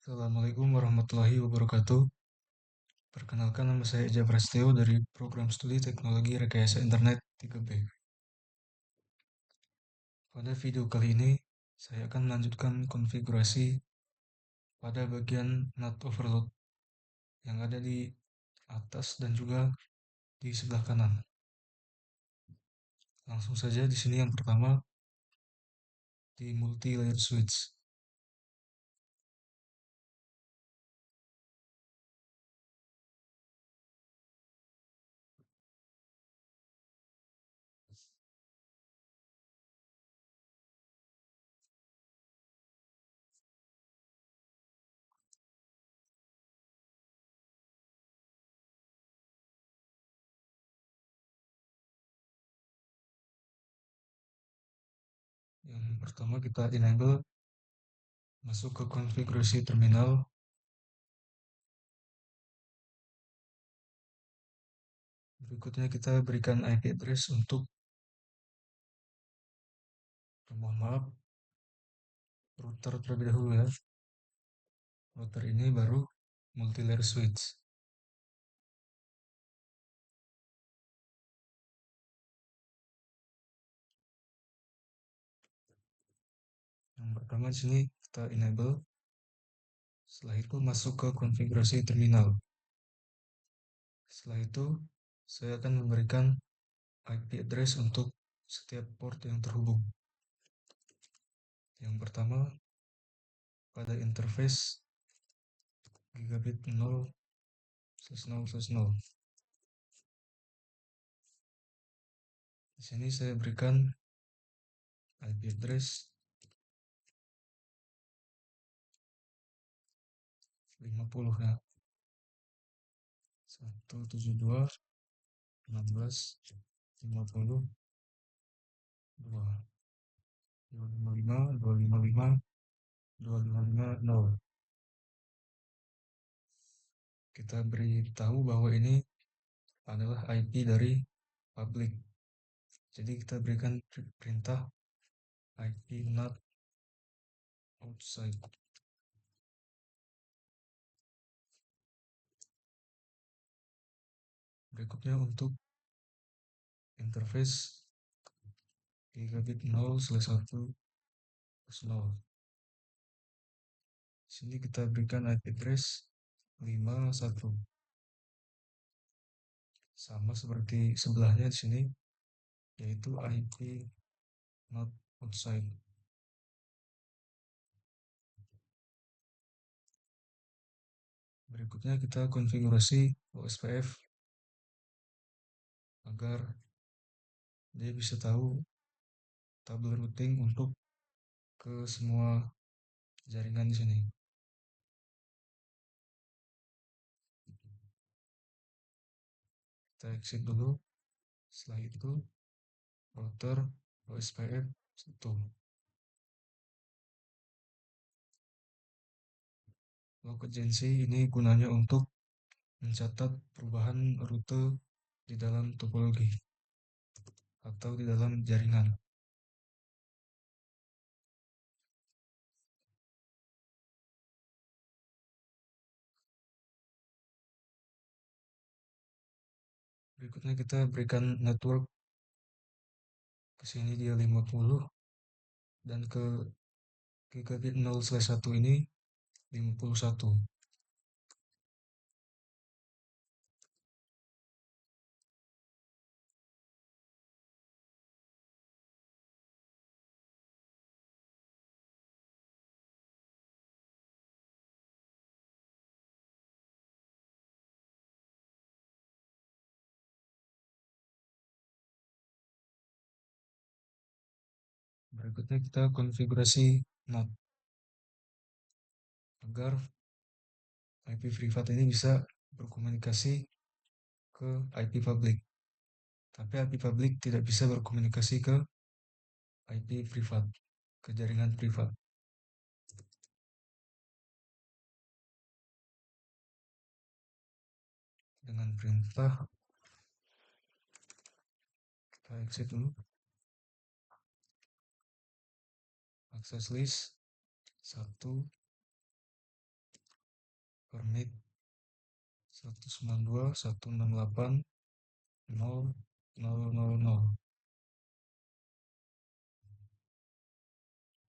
Assalamualaikum warahmatullahi wabarakatuh. Perkenalkan, nama saya Eja Prasetyo dari Program Studi Teknologi Rekayasa Internet 3B. Pada video kali ini, saya akan melanjutkan konfigurasi pada bagian NAT overload yang ada di atas dan juga di sebelah kanan. Langsung saja di sini yang pertama di multi-layer switch. Yang pertama kita enable, masuk ke konfigurasi terminal. Berikutnya kita berikan IP address untuk, mohon maaf, router terlebih dahulu ya. Router ini baru multi-layer switch. Yang pertama di sini kita enable. Setelah itu masuk ke konfigurasi terminal. Setelah itu saya akan memberikan IP address untuk setiap port yang terhubung. Yang pertama pada interface gigabit 0/0/0. Di sini saya berikan IP address 50 ya. 172.16.50 2 255 255 2550. Kita beritahu bahwa ini adalah IP dari public. Jadi kita berikan perintah IP not outside. Berikutnya untuk interface gigabit 0/1/0. Sini kita berikan IP address 51. Sama seperti sebelahnya di sini, yaitu IP not outside. Berikutnya kita konfigurasi OSPF agar dia bisa tahu tabel routing untuk ke semua jaringan di sini. Kita exit dulu. Setelah itu router OSPF 1. Log agency ini gunanya untuk mencatat perubahan rute di dalam topologi atau di dalam jaringan. Berikutnya kita berikan network, ke sini dia 50 dan ke gigabit 0/1 ini 51. Berikutnya kita konfigurasi NAT agar IP privat ini bisa berkomunikasi ke IP public. Tapi IP public tidak bisa berkomunikasi ke IP privat, ke jaringan privat. Dengan perintah kita exit dulu. Access list 1 permit 192.168.0.000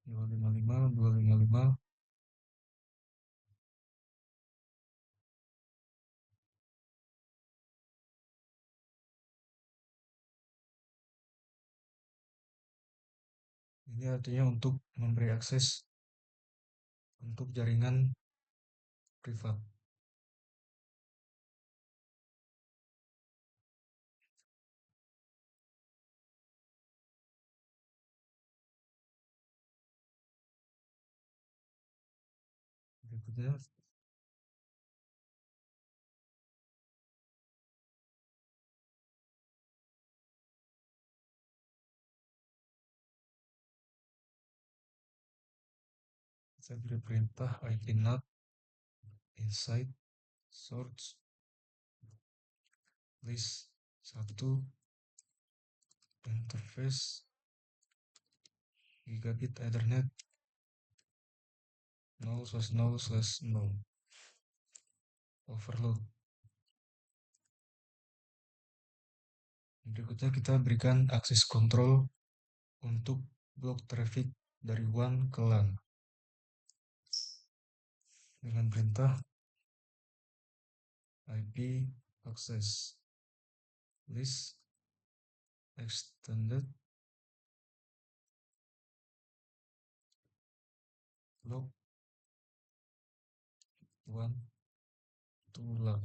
255 255. Ini artinya untuk memberi akses untuk jaringan privat. Berikutnya, saya beri perintah ipnat inside source list 1 interface gigabit ethernet 0/0/0 overload. Berikutnya kita berikan akses kontrol untuk blok traffic dari WAN ke LAN dengan perintah IP access list extended block 1 to LAN.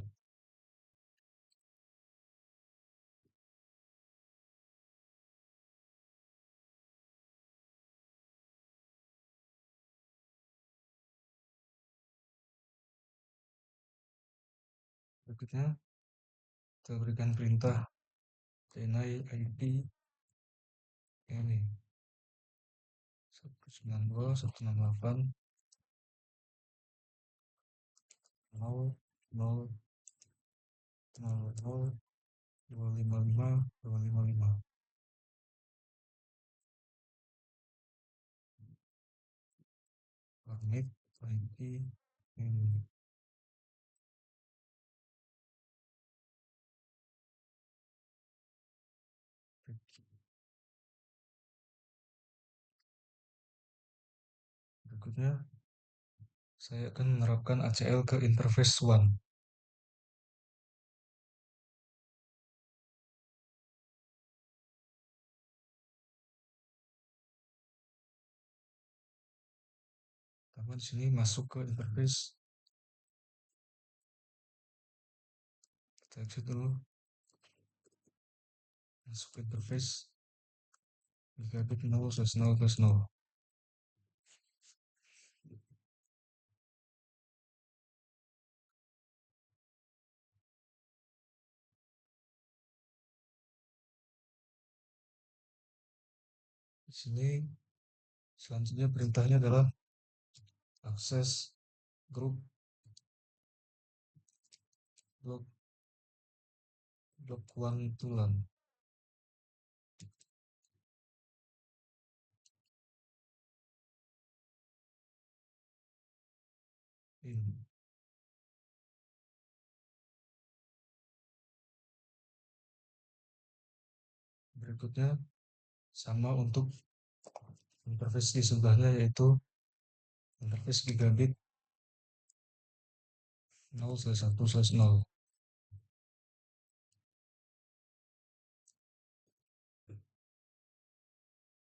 Berikutnya kita berikan perintah deny IP ini 192.168.0.0.0.255.255. Permit IP ini. Berikutnya saya akan menerapkan ACL ke interface WAN. Pertama di sini masuk ke interface. Kita exit dulu. Masuk ke interface gigabit 0/0/0. Di sini selanjutnya perintahnya adalah akses grup blok WAN to LAN. Ini. Berikutnya sama untuk interface di sebelahnya, yaitu interface gigabit 0/1/0.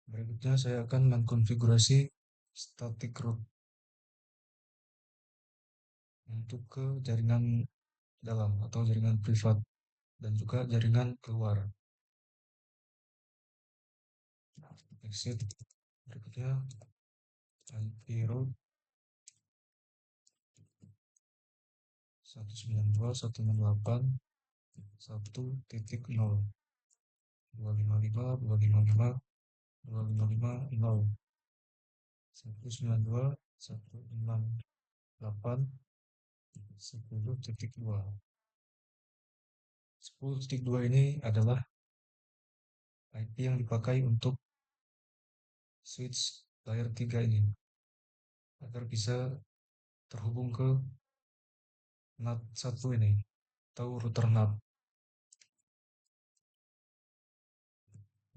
Berikutnya saya akan mengkonfigurasi static root untuk ke jaringan dalam atau jaringan privat dan juga jaringan keluar. Exit. Berikutnya IP root 192.168.1.0 255 255 255 0 192.168.10.2. 10.2 ini adalah IP yang dipakai untuk switch layer 3 ini agar bisa terhubung ke NAT satu ini atau router NAT.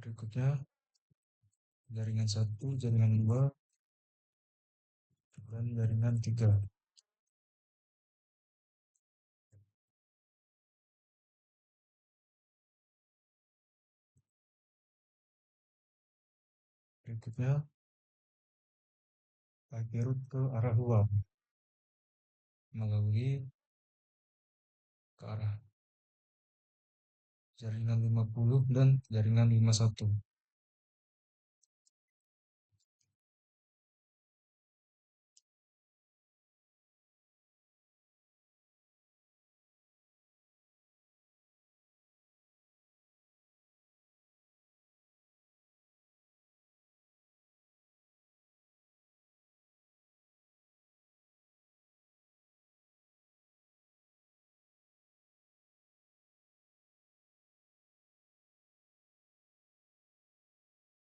Berikutnya jaringan satu, jaringan dua, dan jaringan tiga. Berikutnya IP route ke arah luar melalui ke arah jaringan 50 dan jaringan 51.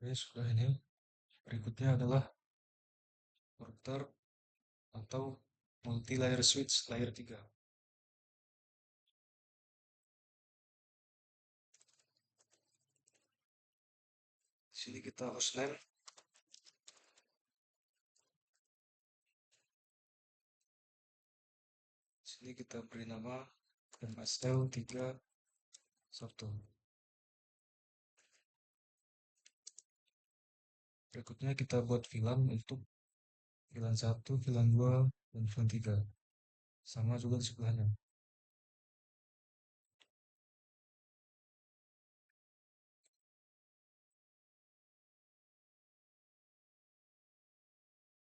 Oke, sudah ini. Berikutnya adalah router atau multi layer switch layer 3. Di sini kita hostname, di sini kita beri nama MSL31. Berikutnya kita buat VLAN untuk VLAN 1, VLAN 2, dan VLAN 3. Sama juga di sebelahnya.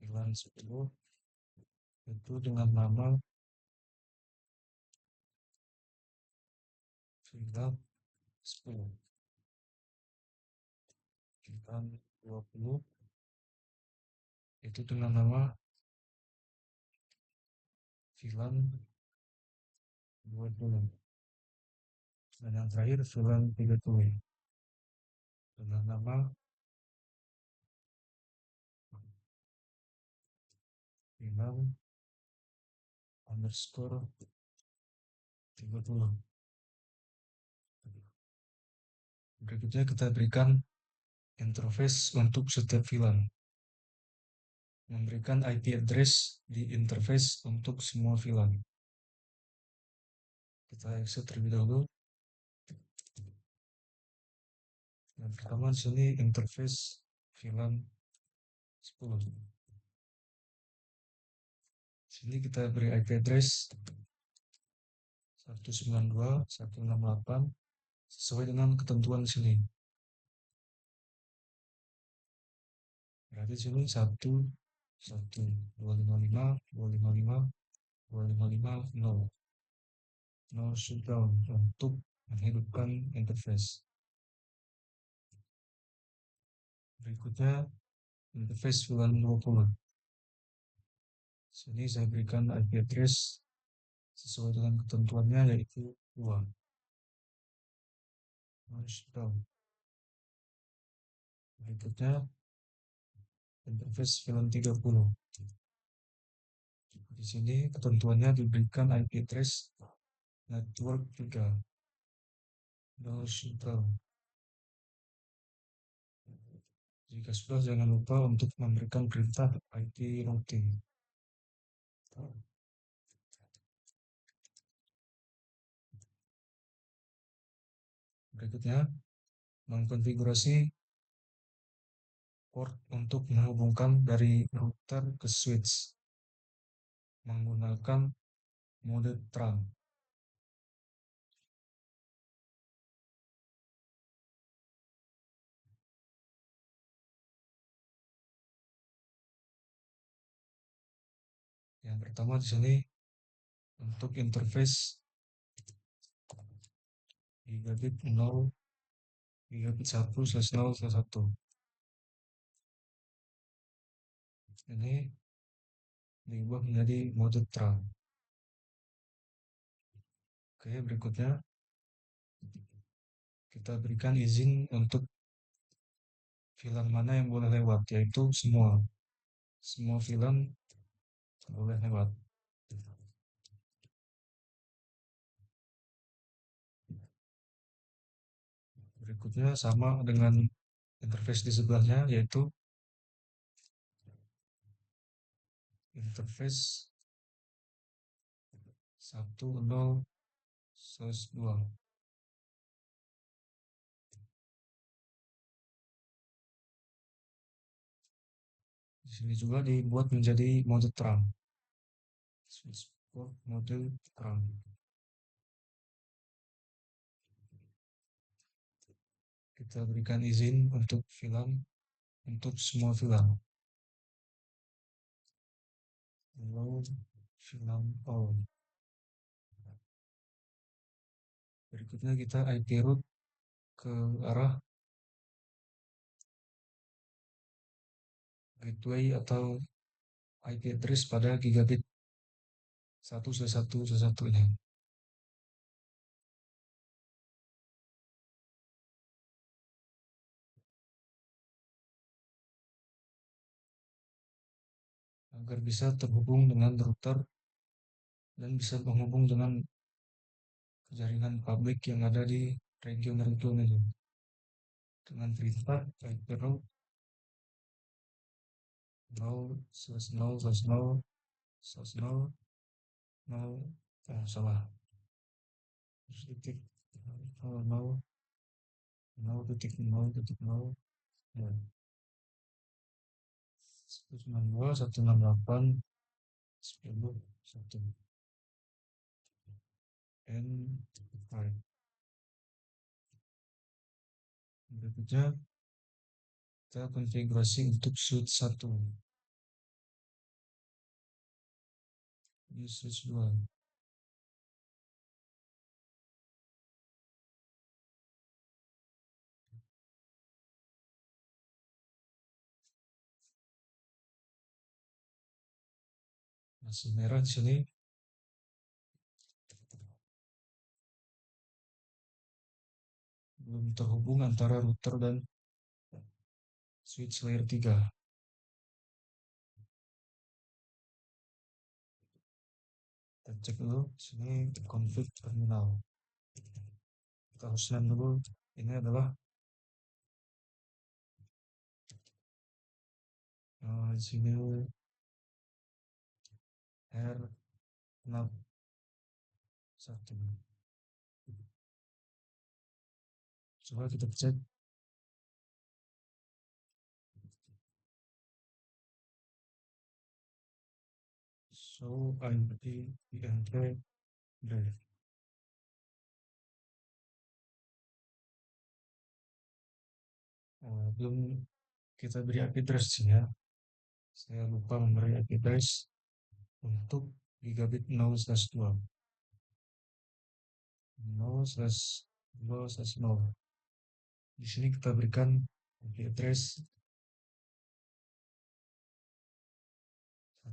VLAN 10 itu dengan nama VLAN 10. VLAN 20 itu dengan nama VLAN 20. Dan yang terakhir VLAN 30 dengan nama VLAN underscore 30. Berikutnya kita berikan interface untuk setiap VLAN. Memberikan IP address di interface untuk semua VLAN. Kita exit terlebih dahulu. Yang pertama di sini interface VLAN 10. Sini kita beri IP address 192.168 sesuai dengan ketentuan sini. Berarti sini 1 1 255 255 255 0 0 shutdown untuk menghidupkan interface. Berikutnya interface VLAN 20. Sini saya berikan IP address sesuai dengan ketentuannya yaitu 2. Shutdown. Berikutnya interface VLAN 30. Di sini ketentuannya diberikan IP address network 3. No shutdown. Jika sudah, jangan lupa untuk memberikan perintah IP routing. Berikutnya, mengkonfigurasi port untuk menghubungkan dari router ke switch menggunakan mode TRAN. Yang pertama di sini untuk interface gigabit 0 gigabit 1/0/1. Ini diubah menjadi mode TRAN. Oke, berikutnya kita berikan izin untuk VLAN mana yang boleh lewat, yaitu semua VLAN boleh lewat. Berikutnya sama dengan interface di sebelahnya, yaitu interface 10/2. Di sini juga dibuat menjadi mode terang. Switchboard mode terang. Kita berikan izin untuk semua VLAN. Lalu VLAN all. Berikutnya kita IP route ke arah gateway atau IP address pada gigabit 1/1/1 ini. Agar bisa terhubung dengan router dan bisa menghubung dengan jaringan publik yang ada di region-region itu. Dengan perintah IP route 0/0/0/0, salah. Titik 0/0/0.0. Ya. 192.168.10.1 and right. Berikutnya kita konfigurasi untuk switch 1. Ini switch 2. Masih merah di sini. Belum terhubung antara router dan switch layer 3. Kita cek dulu sini config terminal. Kita hostname dulu. Ini adalah di sini R61. Coba kita cek. So IP INT drive. Belum kita beri IP address ya. Saya lupa memberi IP address untuk gigabit 0/2. 0/2/0. Di sini kita berikan IP address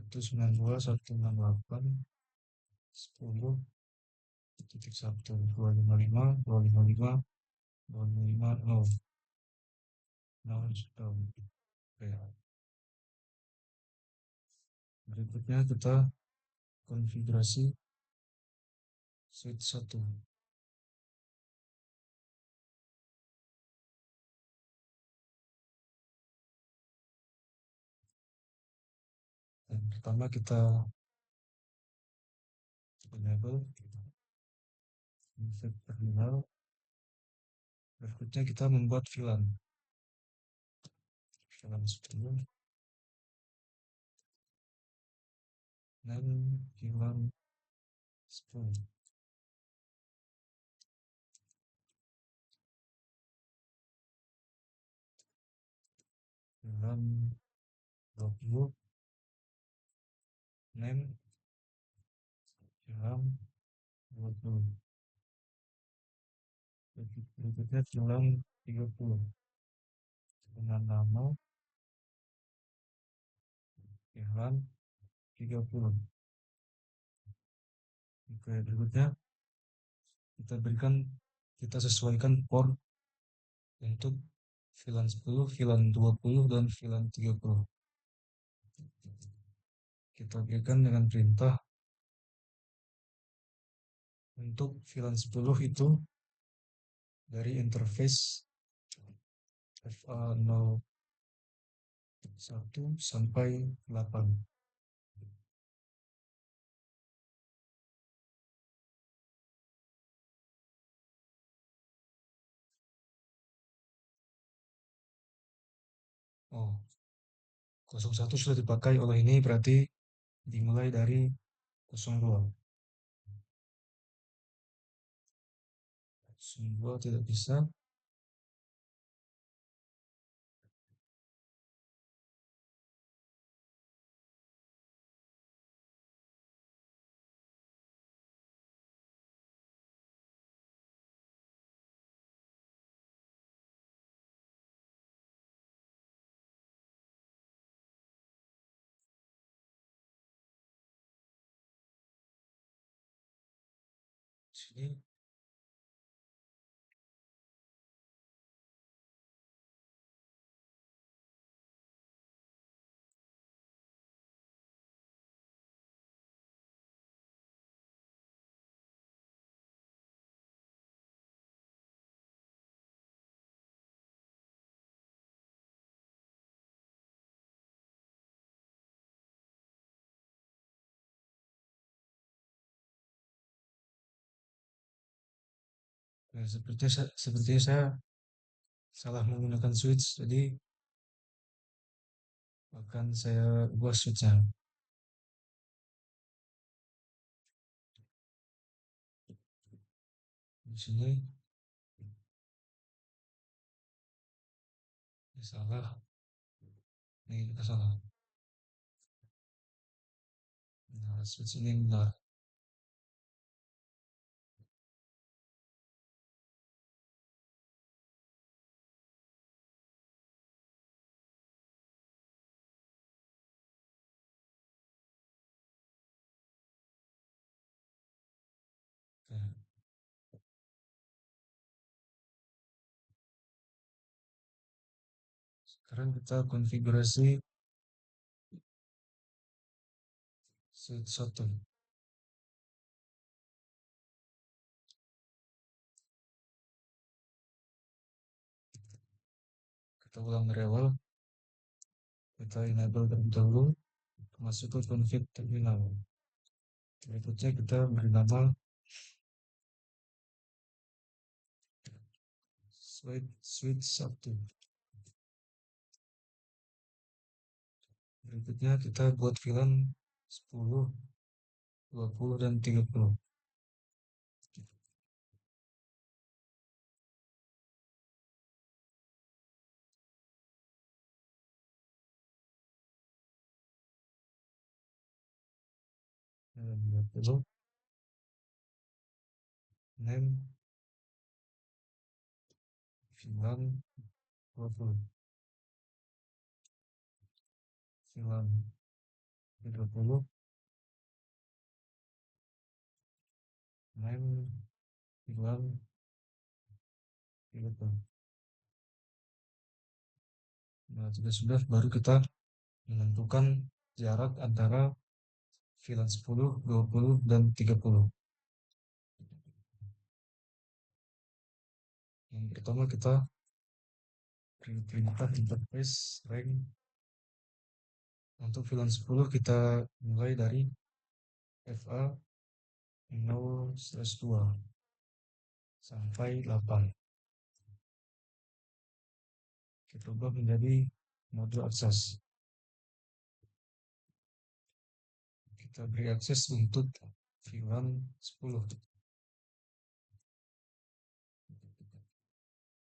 192.168.10.1.255.255.255.0. Berikutnya kita konfigurasi switch 1. Dan pertama kita enable config terminal. Berikutnya kita membuat VLAN 10 dan VLAN 10. VLAN 20 name VLAN 20. Berikutnya VLAN 30 dengan nama VLAN 30. Oke, berikutnya kita sesuaikan port untuk VLAN 10, VLAN 20 dan VLAN 30. Kita berikan dengan perintah untuk VLAN 10 itu dari interface FA 01 sampai 8. Oh, 01 sudah dipakai oleh ini berarti dimulai dari 02. 02 tidak bisa. Sini, sepertinya saya salah menggunakan switch, jadi akan saya ubah switchnya. Di sini ini salah, ini juga salah. Nah, switch ini benar. Oke. Sekarang kita konfigurasi switch 1. Kita ulang dari awal, kita enable terlebih dahulu, masuk ke config terminal. Berikutnya kita beri nama switch 1. Berikutnya kita buat VLAN 10, 20, dan 30. Dan 20, name, VLAN 20, VLAN 30, name, VLAN 30. Nah, jika sudah, baru kita menentukan jarak antara VLAN 10, 20, dan 30. Yang pertama kita beri perintah interface rank. Untuk VLAN 10 kita mulai dari FA 0/2 sampai 8. Kita ubah menjadi mode akses. Kita beri akses untuk VLAN 10.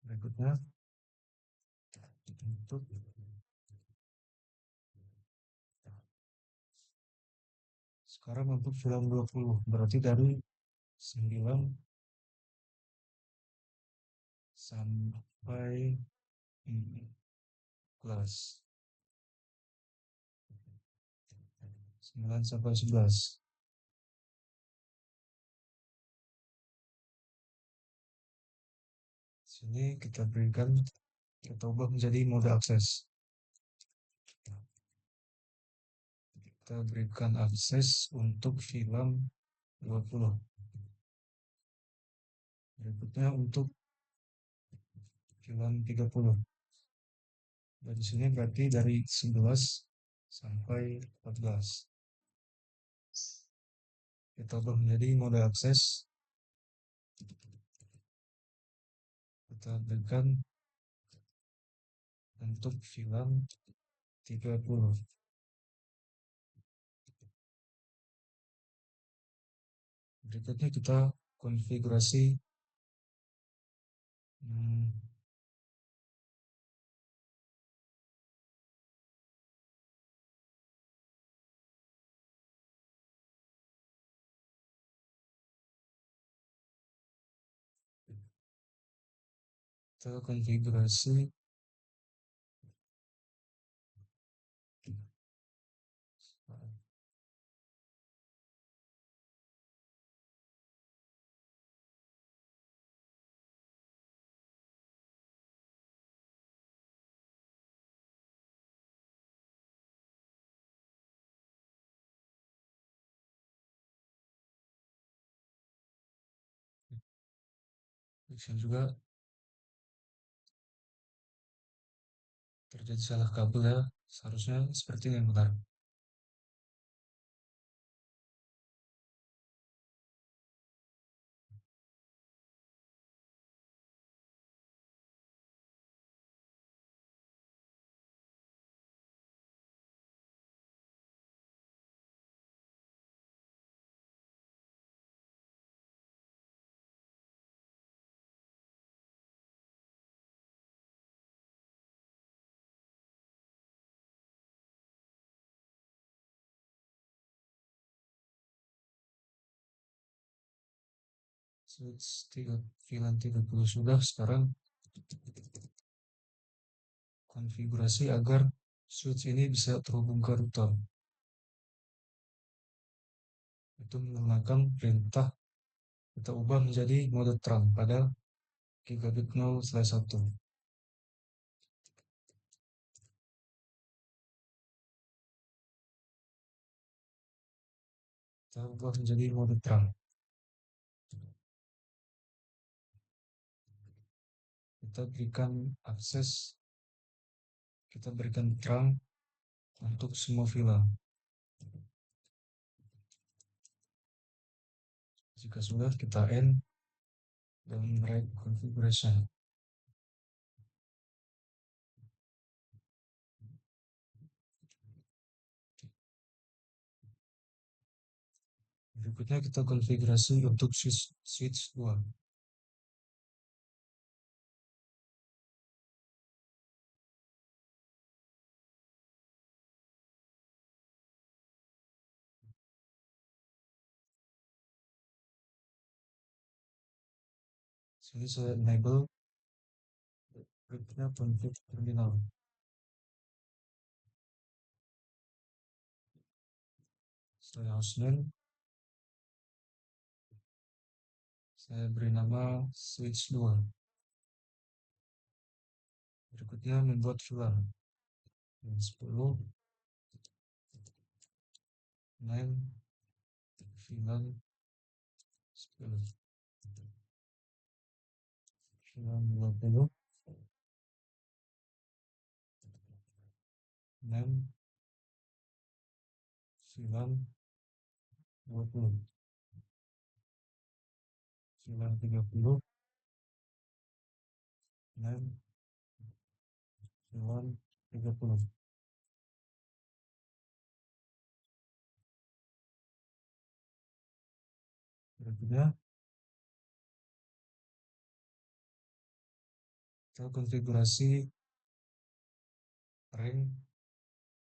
Berikutnya untuk sekarang untuk VLAN 20 berarti dari 9 sampai 11. 9 sampai 11. Sini kita ubah menjadi mode akses. Kita berikan akses untuk VLAN 20. Berikutnya untuk VLAN 30. Dari sini berarti dari 11 sampai 14. Kita ubah menjadi mode akses. Kita berikan untuk VLAN 30. Berikutnya kita konfigurasi hmm, kita konfigurasi bisa juga terjadi salah kabel ya. Seharusnya seperti ini yang benar. Switch 3, VLAN 30 sudah. Sekarang konfigurasi agar switch ini bisa terhubung ke router. Itu menggunakan perintah kita ubah menjadi mode terang pada gigabit 0/1. Kita ubah menjadi mode terang. Kita berikan akses, kita berikan terang untuk semua VLAN. Jika sudah, kita end dan write configuration. Berikutnya kita konfigurasi untuk switch 2. Sini saya enable, berikutnya config terminal. Saya hostname, saya beri nama switch 2. Berikutnya membuat VLAN. 10, name, VLAN 10, VLAN 20, name, VLAN 20, VLAN 30, name, VLAN 30. Berikutnya kita konfigurasi range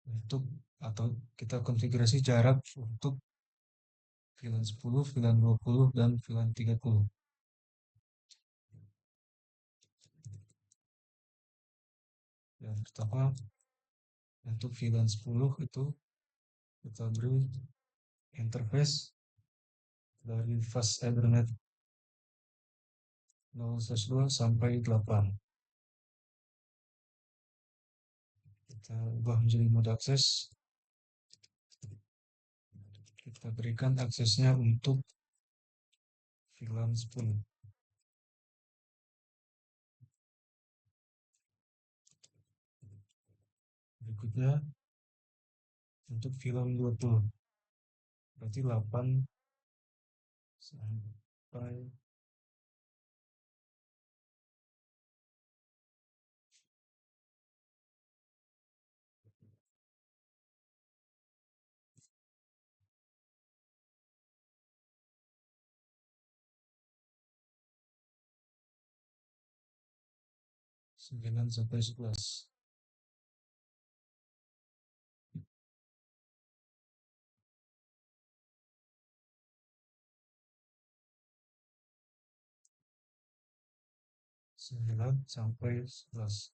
untuk, atau kita konfigurasi jarak untuk VLAN 10, VLAN 20, dan VLAN 30. Yang pertama, untuk VLAN 10 itu kita beri interface dari fast Ethernet 0/2 sampai 8. Kita ubah menjadi mode akses. Kita berikan aksesnya untuk VLAN 10. Berikutnya untuk film 20, berarti 8 sampai 9 sampai 11. 9 sampai 11.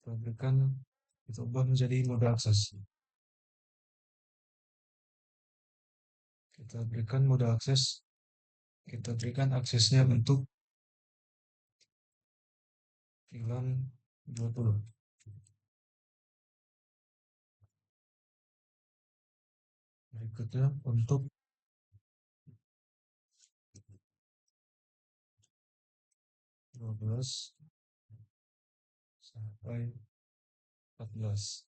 Kita berikan, kita ubah menjadi mode akses. Kita berikan mode akses, kita berikan aksesnya untuk film 20. Berikutnya untuk 12 sampai 14.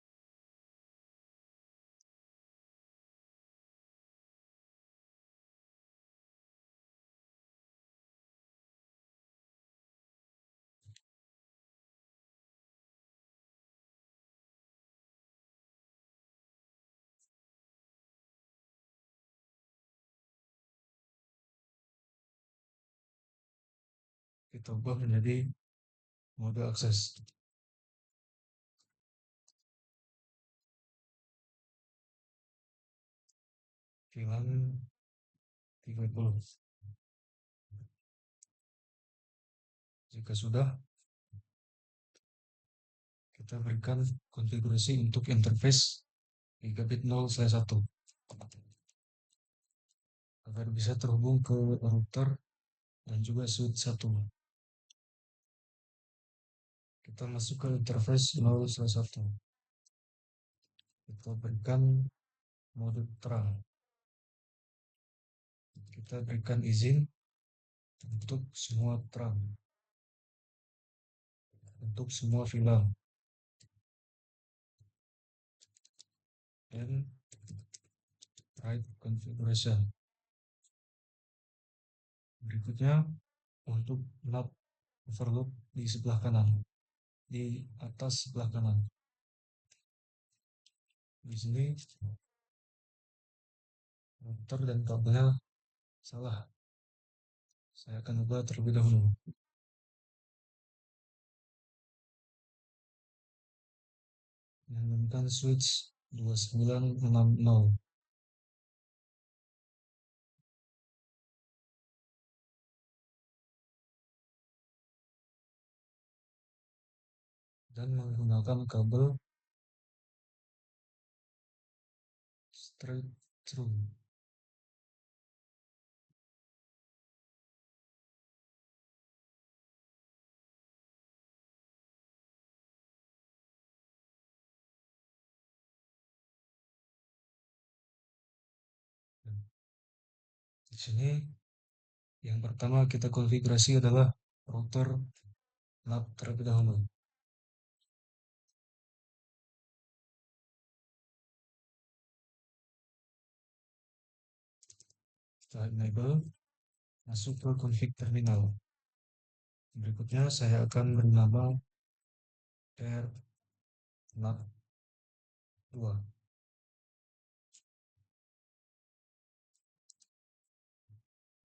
Kita ubah menjadi mode akses. Film 30. Jika sudah, kita berikan konfigurasi untuk interface gigabit 0/1 agar bisa terhubung ke router dan juga switch 1. Kita masuk ke interface 0/1. Kita berikan mode terang. Kita berikan izin untuk semua terang, untuk semua film, dan right configuration. Berikutnya untuk knob overload di sebelah kanan, di atas sebelah kanan. Di sini router dan kabelnya salah. Saya akan ubah terlebih dahulu. Menggunakan switch 2960. Dan menggunakan kabel straight through. Di sini yang pertama kita konfigurasi adalah router NAT terlebih dahulu. Setelah enable, masuk ke config terminal. Berikutnya saya akan beri nama pair NAT 2.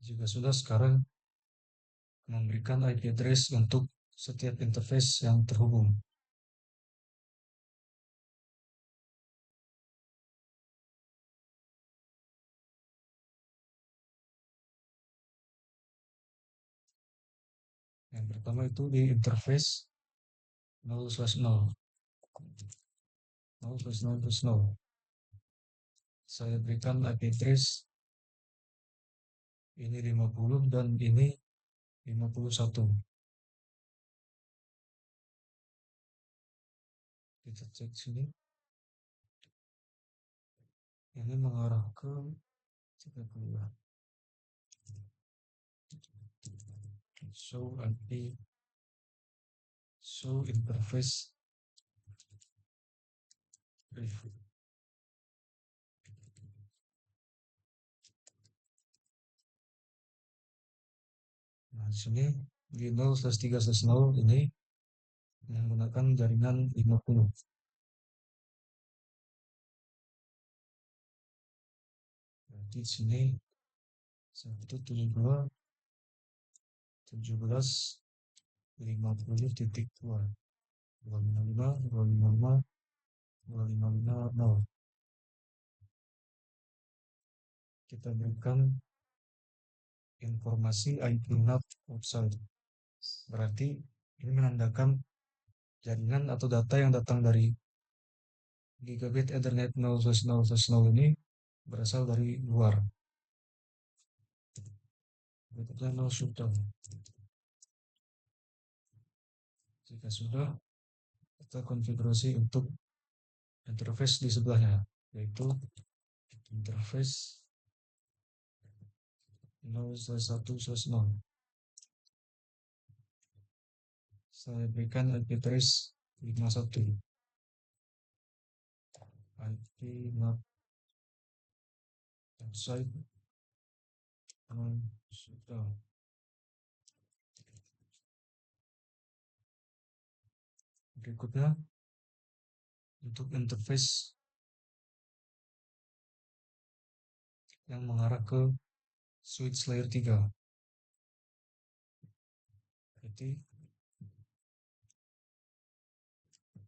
Jika sudah, sekarang memberikan IP address untuk setiap interface yang terhubung. Yang pertama itu di interface 0/0. 0/0/0. Saya berikan IP address ini 50 dan ini 51. Kita cek sini. ini mengarah ke 32. Show IP, show interface review. Nah, di sini di 0/3/0 ini menggunakan jaringan 50. Berarti di sini 172.17.50.2 255 255 255 kita berikan informasi IP NAT outside. Berarti ini menandakan jaringan atau data yang datang dari gigabit Ethernet 0/0/0 ini berasal dari luar. Berikutnya 0 shutdown. Jika sudah, kita konfigurasi untuk interface di sebelahnya, yaitu interface 0/1/0. Saya berikan IP address 51. IP map outside sudah. Berikutnya untuk interface yang mengarah ke switch layer 3. Berarti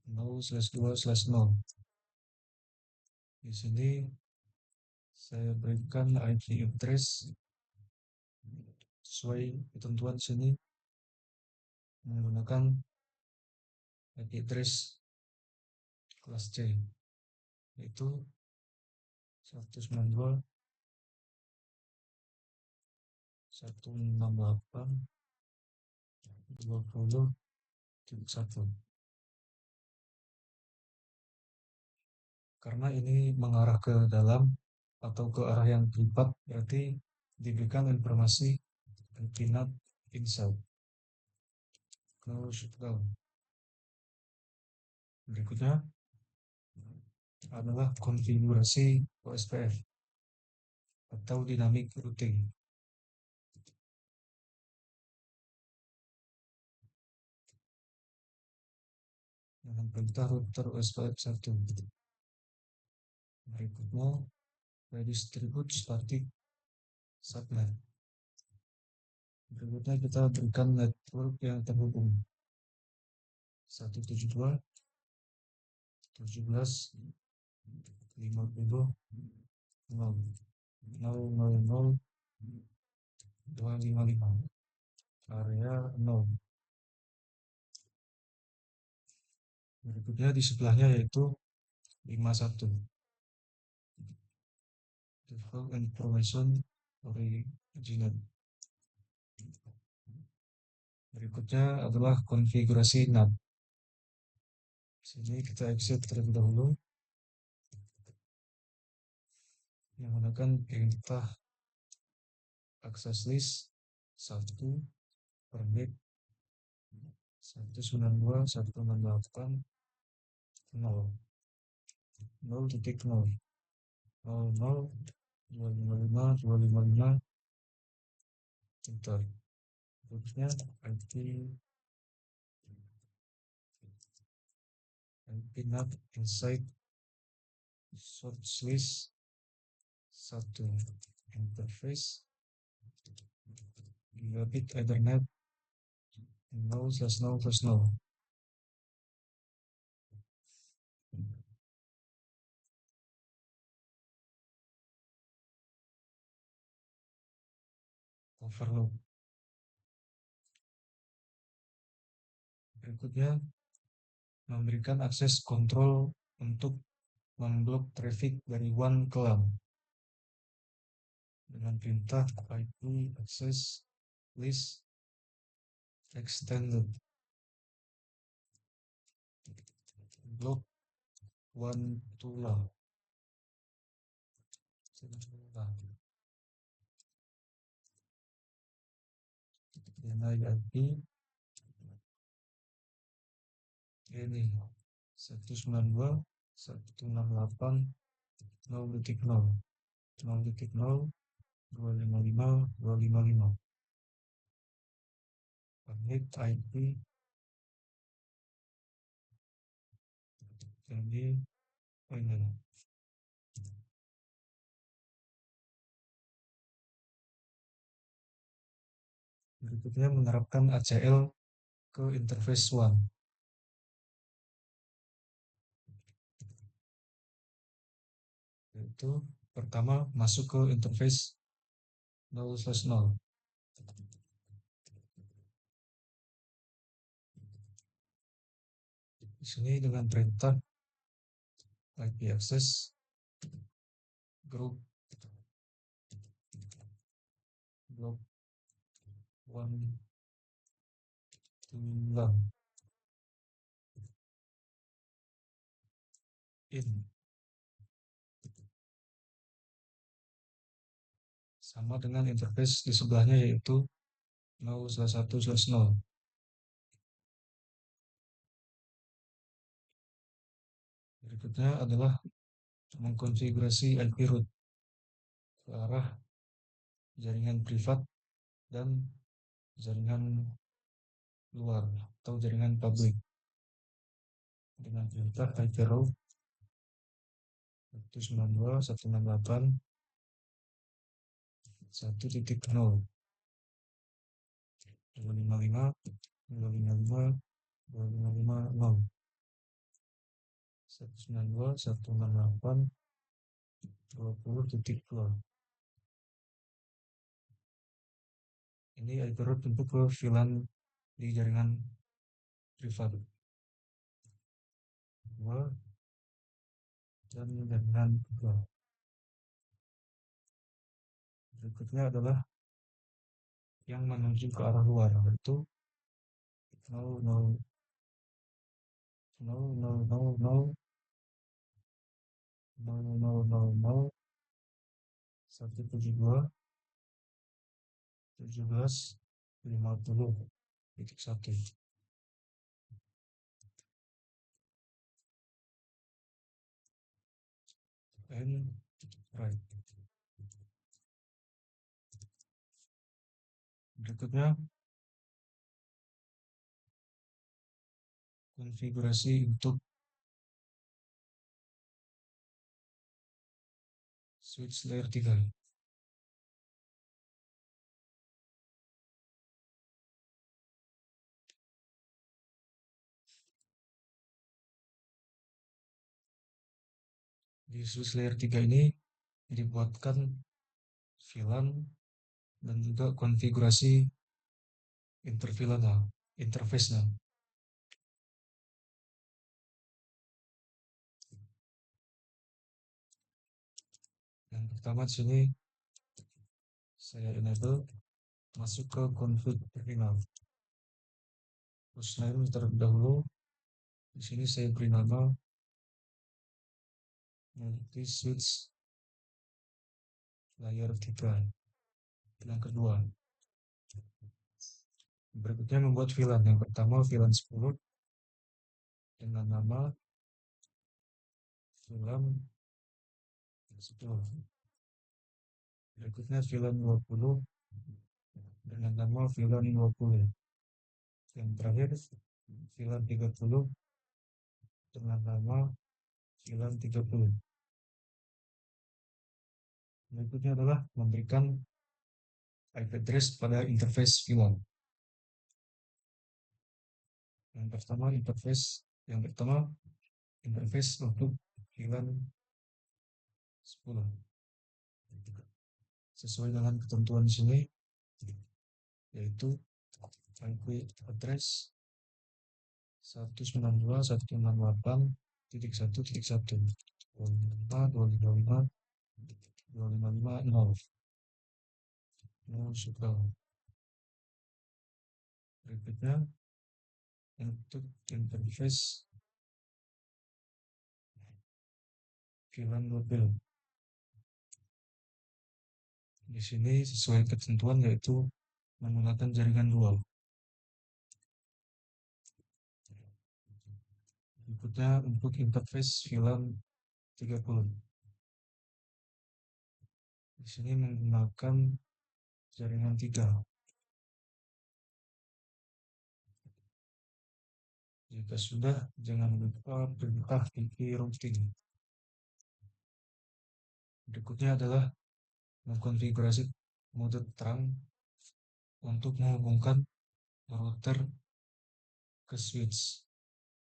0/2/0. Di sini saya berikan IP address sesuai ketentuan sini menggunakan IP address kelas C, yaitu 192.168.20.1. Karena ini mengarah ke dalam atau ke arah yang privat, berarti diberikan informasi pinat inside. No shutdown. Berikutnya adalah konfigurasi OSPF atau dynamic routing. Dengan perintah router OSPF 1. Berikutnya redistribute static subnet. Berikutnya kita berikan network yang terhubung 172 17 50 0 000 255 area 0. Berikutnya di sebelahnya yaitu 51. Default information original. Berikutnya adalah konfigurasi NAT. Sini kita exit terlebih dahulu menggunakan perintah access list 1 permit 192.168 0 0.0 00 255 255 enter. Berikutnya IP NAT inside source list 1 interface gigabit Ethernet 0/0/0. Overload. Berikutnya memberikan akses kontrol untuk memblok traffic dari WAN ke LAN dengan perintah IP access list extended block WAN to LAN. Nilai IP ini 192.168.0.0 0.0 255.255. Submit IP jadi ini. Berikutnya menerapkan ACL ke interface 1. Yaitu pertama masuk ke interface 0/0. Di sini dengan perintah IP access group block 1 in sama dengan interface di sebelahnya yaitu 0/1/0. Berikutnya adalah mengkonfigurasi IP route ke arah jaringan privat dan jaringan luar atau jaringan publik dengan perintah IP route 192.168.1.0 255 255 255 192.168.20.2. Ini IP route untuk ke VLAN di jaringan privat 2 dan jaringan 2. Berikutnya adalah yang menuju ke arah luar yaitu 0 0 0 0 0 0 0 172 17.50.1. And right. Berikutnya konfigurasi untuk switch layer 3. Di switch layer 3 ini dibuatkan VLAN dan juga konfigurasi interface-nya. Yang pertama di sini saya enable masuk ke config terminal. Hostname terlebih dahulu. Di sini saya beri nama multi switch layer 3. Yang kedua, berikutnya membuat VLAN. Yang pertama VLAN 10 dengan nama VLAN 10. Berikutnya VLAN 20 dengan nama VLAN 20. Yang terakhir VLAN 30 dengan nama VLAN 30. Berikutnya adalah memberikan IP address pada interface VLAN. Yang pertama interface untuk VLAN 10 sesuai dengan ketentuan di sini yaitu IP address 192.168.1.1 255.255.0 sudah. Berikutnya untuk interface VLAN mobil Di sini sesuai ketentuan yaitu menggunakan jaringan dual. Berikutnya untuk interface film 30. Di sini menggunakan jaringan 3. Jika sudah, jangan lupa perintah PP routing. Berikutnya adalah mengkonfigurasi mode terang untuk menghubungkan router ke switch.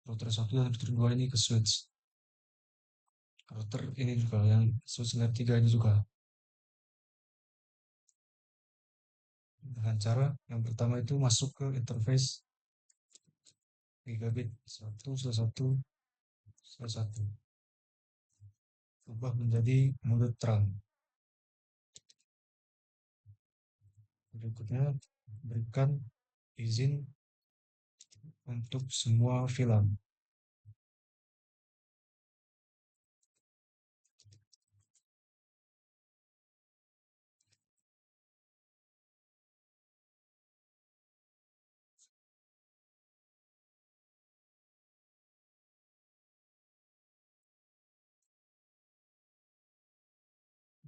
Router 1 dan router 2 ini ke switch. Router ini juga yang switch layer 3 ini juga. Dengan cara yang pertama itu masuk ke interface gigabit 1/1/1. Ubah menjadi mode terang. Berikutnya berikan izin untuk semua VLAN.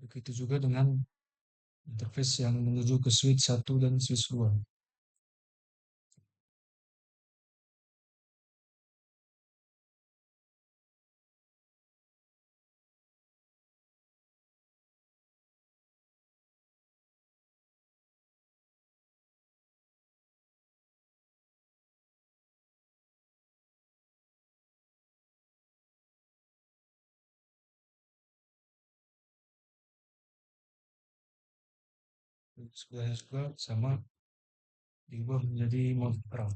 Begitu juga dengan interface yang menuju ke switch 1 dan switch 2. Sebelahnya juga sama diubah menjadi mode terang.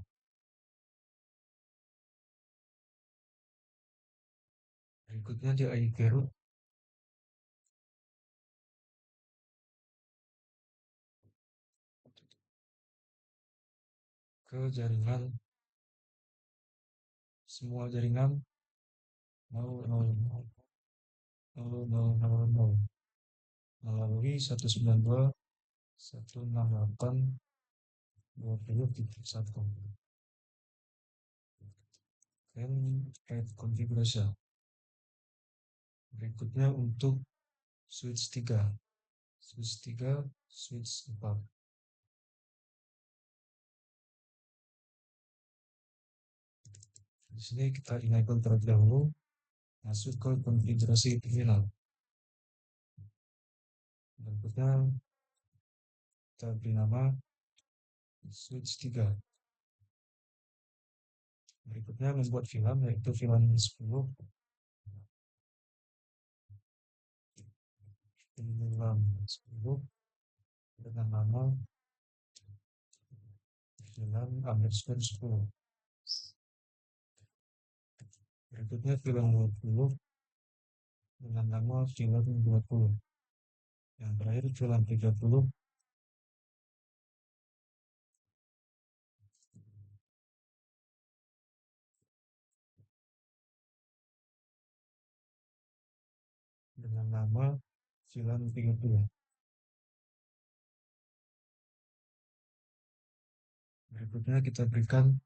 Berikutnya di IP route ke jaringan semua jaringan 000 melalui 192.168.20.1 dan add configuration. Berikutnya untuk switch 3, switch 3, switch 4. Di sini kita enable terlebih dahulu, masuk ke konfigurasi terminal. Berikutnya kita beri nama switch 3. Berikutnya membuat VLAN yaitu VLAN 10, VLAN 10 dengan nama VLAN underscore 10. Berikutnya VLAN 20 dengan nama VLAN 20. Yang terakhir VLAN 30 dengan nama VLAN 30. Berikutnya kita berikan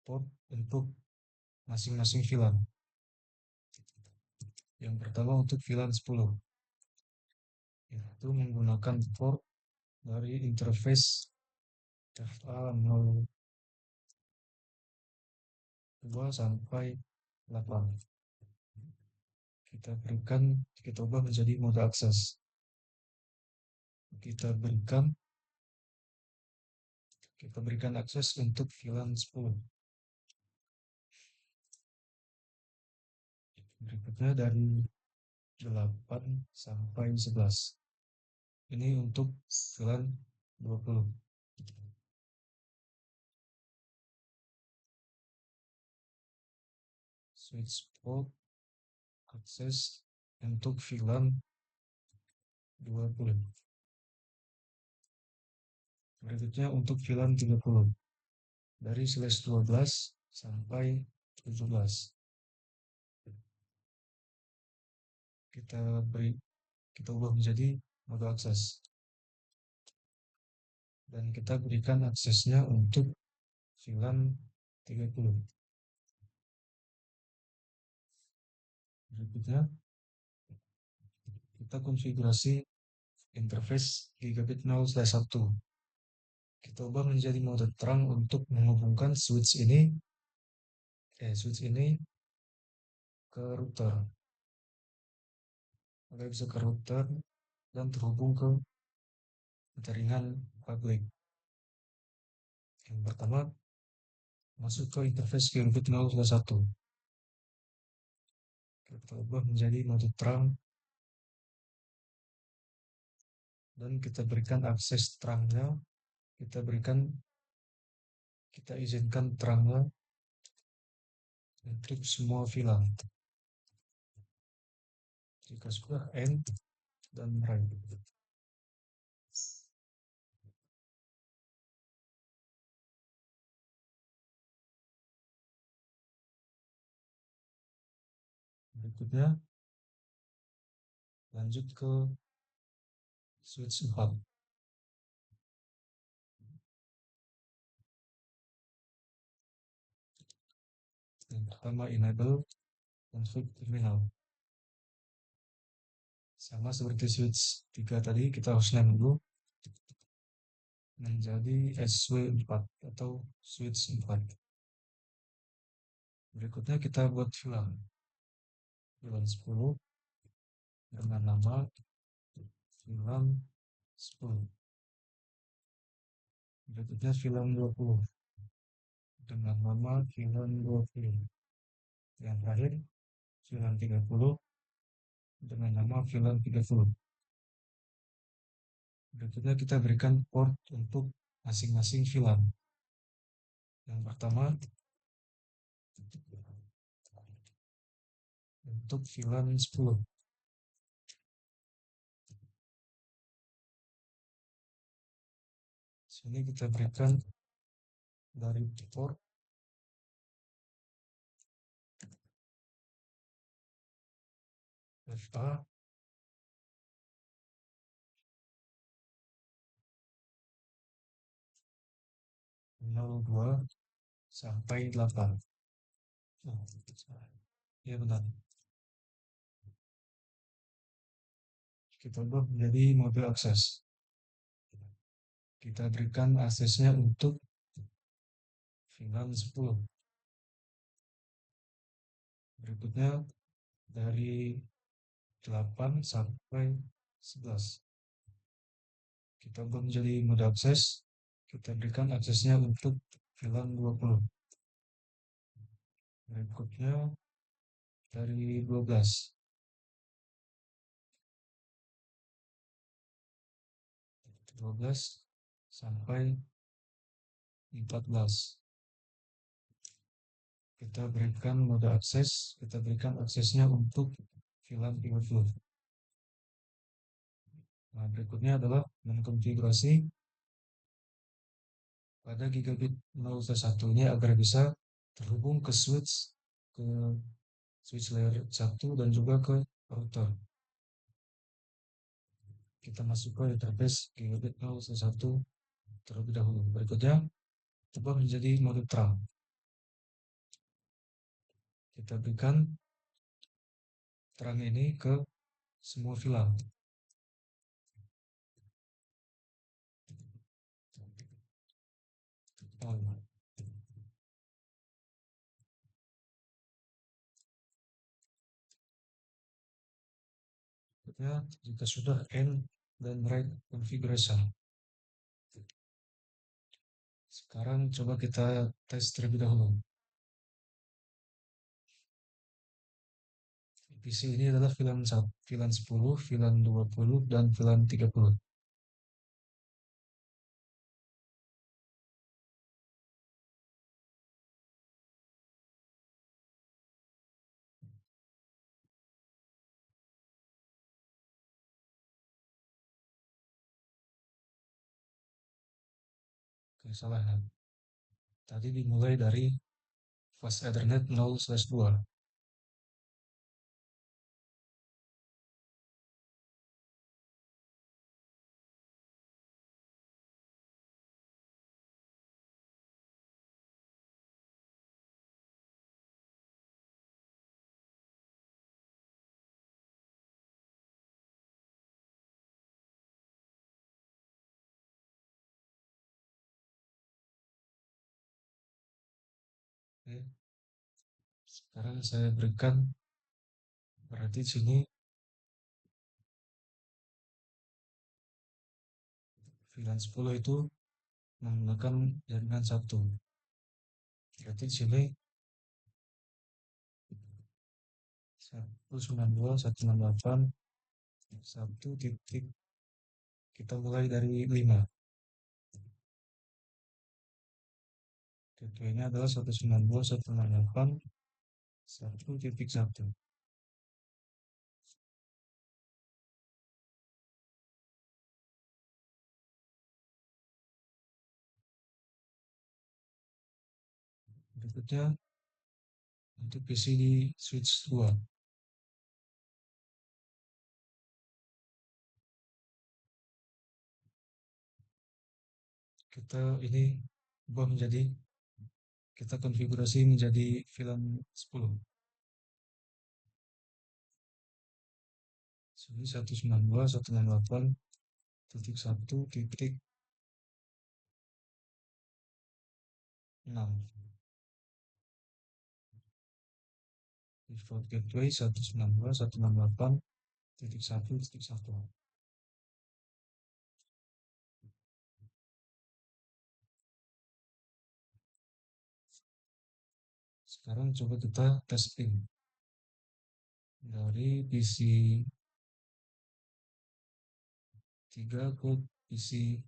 port untuk masing-masing VLAN. Yang pertama untuk VLAN 10, yaitu menggunakan port dari interface FA02 sampai 8. Kita ubah menjadi mode akses. Kita berikan akses untuk VLAN 10. Berikutnya dari 8 sampai 11. Ini untuk VLAN 20. Switch port akses untuk VLAN 20. Berikutnya untuk VLAN 30. Dari /12 sampai 17. Kita ubah menjadi mode akses, dan kita berikan aksesnya untuk VLAN 30. Berikutnya kita konfigurasi interface gigabit 0/1. Kita ubah menjadi mode terang untuk menghubungkan switch ini ke router, agar bisa ke router dan terhubung ke jaringan publik. Yang pertama, masuk ke interface gigabit 0/1. Kita ubah menjadi mode terang dan kita berikan akses terangnya, kita izinkan terangnya untuk semua VLAN. Jika sudah end dan right. Berikutnya lanjut ke switch 4. Yang pertama enable config terminal. Sama seperti switch 3 tadi, kita harus name dulu menjadi SW4 atau switch 4. Berikutnya kita buat VLAN 10 dengan nama VLAN 10. Berikutnya VLAN 20 dengan nama VLAN 20. Yang terakhir VLAN 30 dengan nama VLAN 30. Berikutnya kita berikan port untuk masing-masing VLAN. Yang pertama untuk VLAN 10. Sini kita berikan dari port FA 02 sampai 8. Oh, ya benar. Kita ubah menjadi mode akses. Kita berikan aksesnya untuk VLAN 10. Berikutnya dari 8 sampai 11. Kita ubah menjadi mode akses. Kita berikan aksesnya untuk VLAN 20. Berikutnya dari 12 sampai 14. Kita berikan mode akses, kita berikan aksesnya untuk VLAN 30. Nah, berikutnya adalah mengkonfigurasi pada gigabit 0/1 ini agar bisa terhubung ke switch layer 1 dan juga ke router. Kita masuk ke interface gigabit 0/1 terlebih dahulu. Berikutnya, ubah menjadi mode terang. Kita berikan terang ini ke semua VLAN. Berikutnya, jika sudah end dan right configuration. Sekarang coba kita tes terlebih dahulu. PC ini adalah VLAN 10, VLAN 20, dan VLAN 30. Kesalahan. Tadi dimulai dari fast Ethernet 0/2. Oke, sekarang saya berikan, berarti di sini VLAN 10 itu menggunakan jaringan satu. Berarti di sini 192.168.1 titik, kita mulai dari 5. Gateway-nya adalah 192.168.1.1. Berikutnya untuk PC di switch 2. Kita ini ubah menjadi, kita konfigurasi menjadi VLAN 10. Sini 192.168.1.6. Default gateway 192.168.1.1. Sekarang coba kita testing dari PC 3 ke PC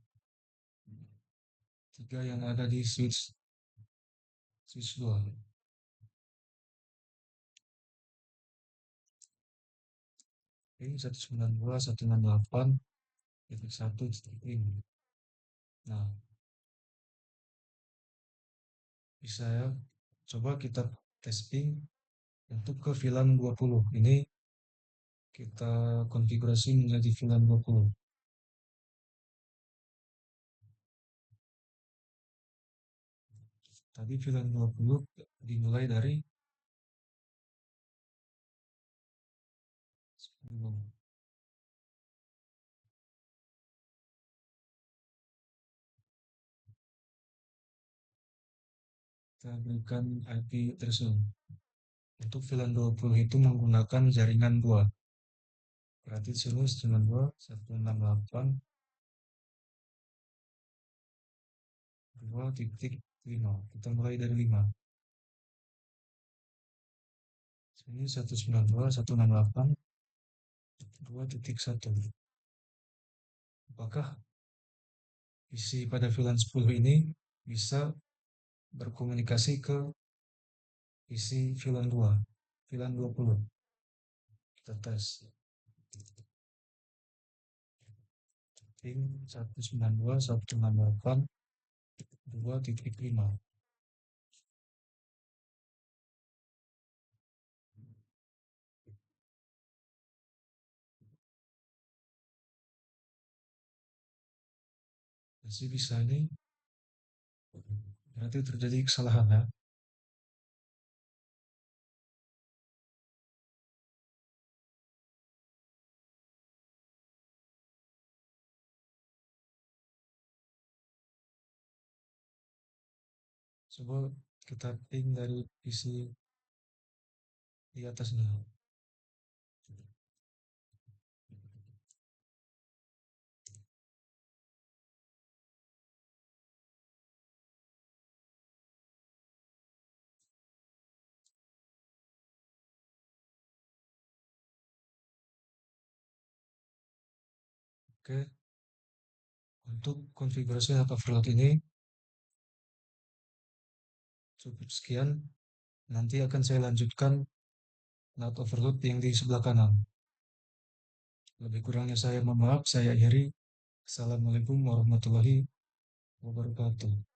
3 yang ada di switch 2. Oke, 192.168.1.1. Nah, bisa ya. Coba kita testing untuk ke VLAN 20. Ini kita konfigurasi menjadi VLAN 20. Tadi VLAN 20 dimulai dari 10. Kita berikan IP threshold. Untuk VLAN 20 itu menggunakan jaringan 2. Berarti di sini 92.168.2.5. Kita mulai dari 5. Sini 192.168.2.1. Apakah isi pada VLAN 10 ini bisa berkomunikasi ke isi VLAN 2, VLAN 20? Kita tes. Ping 192.168.2.5. Masih bisa ini, berarti terjadi kesalahan ya. Coba kita ping dari PC di atas nih. Oke, untuk konfigurasi data overload ini cukup sekian. Nanti akan saya lanjutkan data overload yang di sebelah kanan. Lebih kurangnya saya mohon maaf, saya akhiri. Assalamualaikum warahmatullahi wabarakatuh.